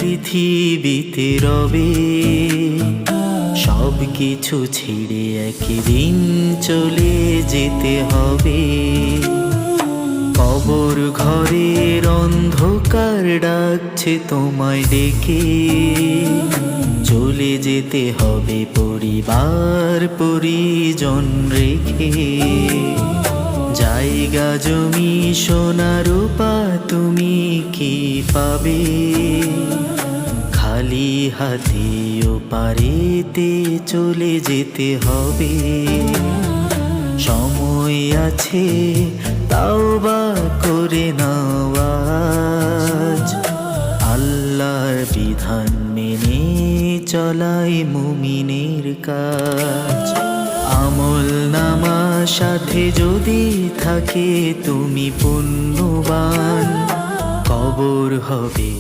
পৃথিবীতে রবে, সব কিছু ছেড়ে একদিন চলে যেতে হবে। কবর ঘরের অন্ধকার ডাকছে তোমায় ডেকে, চলে যেতে হবে পরিবার পরিজন রেখে। জায়গা জমি সোনা রূপা তুমি কি পাবে, খালি হাতে ওপারেতে চলে যেতে হবে। সময় আছে তাওবা করে নাও আজ, আল্লাহর বিধান মেনে চলাই মুমিনের কাজ। আমল নামা সাথে যদি থাকে তুমি পুণ্যবান, কবর হবে